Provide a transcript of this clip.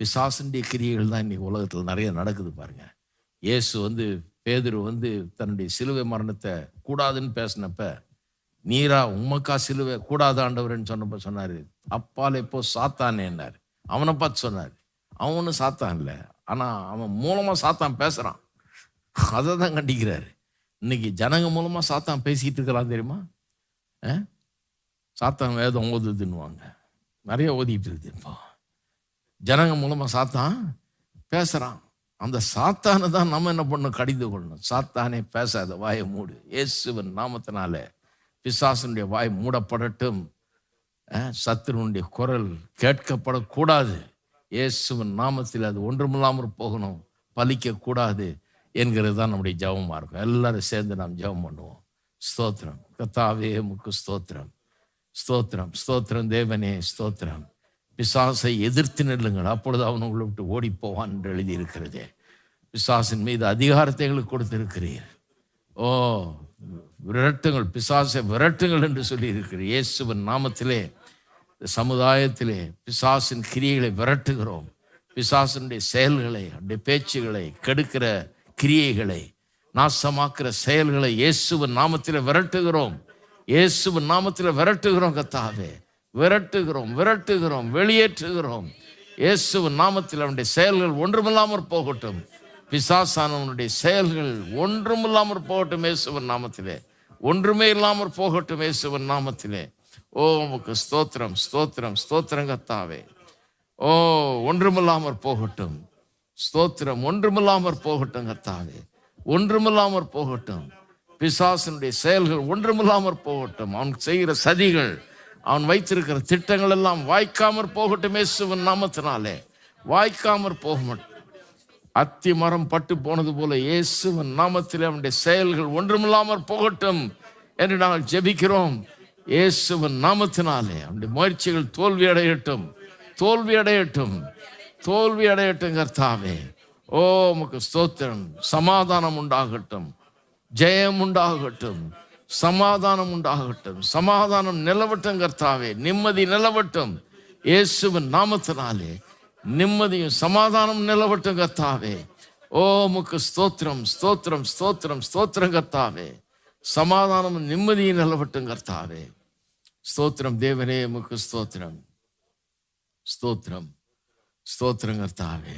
பிசாசுடைய கிரியைகள் தான் இன்னைக்கு உலகத்தில் நிறைய நடக்குது பாருங்க. இயேசு பேதுரு தன்னுடைய சிலுவை மரணத்தை கூடாதுன்னு பேசினப்ப, நீரா உமக்கா சிலுவை கூடாது ஆண்டவர்ன்னு சொன்னப்ப சொன்னாரு, அப்பாலே போ சாத்தானேன்னாரு. அவனை பார்த்து சொன்னாரு. அவன் ஒன்றும் சாத்தான் இல்லை, ஆனா அவன் மூலமா சாத்தான் பேசுறான். அதை தான் கண்டிக்கிறாரு. இன்னைக்கு ஜனங்க மூலமா சாத்தான் பேசிட்டு இருக்கலாம் தெரியுமா? சாத்தான் வேதம் ஓதுதுன்னுவாங்க, நிறைய ஓதிட்டு இருக்கு. இப்போ ஜனங்க மூலமா சாத்தான் பேசுறான். அந்த சாத்தானை தான் நம்ம என்ன பண்ணணும்? கடிந்து கொள்ளணும். சாத்தானே பேசாத, வாயை மூடு. இயேசுவின் நாமத்தினால பிசாசனுடைய வாய் மூடப்படட்டும். சத்துருனுடைய குரல் கேட்கப்படக்கூடாது. இயேசுவின் நாமத்தில் அது ஒன்றுமில்லாமல் போகணும், பலிக்க கூடாது என்கிறது தான் நம்முடைய ஜெபமா இருக்கும். எல்லாரும் சேர்ந்து நாம் ஜெபம் பண்ணுவோம். ஸ்தோத்திரம் கர்த்தாவே, உமக்கு ஸ்தோத்திரம், ஸ்தோத்திரம், ஸ்தோத்திரம் தேவனே, ஸ்தோத்திரம். பிசாசை எதிர்த்து நில்லுங்கள், அப்பொழுது அவன் உங்களை விட்டு ஓடி போவான் என்று எழுதியிருக்கிறதே. பிசாசின் மீது அதிகாரத்தை எங்களுக்கு கொடுத்திருக்கிறீர். ஓ, விரட்டுங்கள், பிசாசை விரட்டுங்கள் என்று சொல்லி இருக்கிறீர். இயேசுவின் நாமத்திலே சமுதாயத்திலே பிசாசின் கிரியைகளை விரட்டுகிறோம். பிசாசினுடைய செயல்களை, அவருடைய பேச்சுகளை, கெடுக்கிற கிரியைகளை, நாசமாக்குற செயல்களை இயேசுவின் நாமத்திலே விரட்டுகிறோம். இயேசுவின் நாமத்திலே விரட்டுகிறோம் கர்த்தாவே, விரட்டுகிறோம், விரட்டுகிறோம், வெளியேற்றுகிறோம். இயேசுவின் நாமத்தில் அவனுடைய செயல்கள் ஒன்றுமில்லாமற் போகட்டும். பிசாசானவனுடைய செயல்கள் ஒன்றுமில்லாமற் போகட்டும் இயேசுவின் நாமத்திலே. ஒன்றுமே இல்லாமற் போகட்டும் இயேசுவின் நாமத்திலே. ஓ, உமக்கு ஸ்தோத்திரம், ஸ்தோத்திரம், ஸ்தோத்திரம் கர்த்தாவே. ஓ, ஒன்றுமில்லாமற் போகட்டும். ஸ்தோத்திரம், ஒன்றுமில்லாமற் போகட்டும் கர்த்தாவே, ஒன்றுமில்லாமற் போகட்டும். பிசாசனுடைய செயல்கள் ஒன்றுமில்லாமற் போகட்டும். அவன் செய்கிற சதிகள், அவன் வைத்திருக்கிற திட்டங்கள் எல்லாம் வாய்க்காமற் போகட்டும் இயேசுவின் நாமத்தினாலே. வாய்க்காமற் போக மாட்டோம். அத்தி மரம் பட்டு போனது போல இயேசுவின் நாமத்திலே அவனுடைய செயல்கள் ஒன்றுமில்லாமற் போகட்டும் என்று நாங்கள் ஜெபிக்கிறோம். இயேசுவின் நாமத்தினாலே அவனுடைய முயற்சிகள் தோல்வி அடையட்டும், தோல்வி அடையட்டும், தோல்வி அடையட்டும் கர்த்தாவே. ஓ, உமக்கு ஸ்தோத்திரம். சமாதானம் உண்டாகட்டும், ஜெயம் உண்டாகட்டும், சமாதானம் உண்டாகட்டும், சமாதானம் நிலவட்டும் கர்த்தாவே. நிம்மதி நிலவட்டும் இயேசுவின் நாமத்தினாலே. நிம்மதியும் சமாதானம் நிலவட்டும் கர்த்தாவே. ஓ, உமக்கு ஸ்தோத்திரம், ஸ்தோத்திரம், ஸ்தோத்திரம், ஸ்தோத்திரம் கர்த்தாவே. சமாதானம் நிம்மதியும் நிலவட்டும் கர்த்தாவே. ஸ்தோத்திரம் தேவனே, உமக்கு ஸ்தோத்திரம், ஸ்தோத்திரம், ஸ்தோத்திரம் கர்த்தாவே.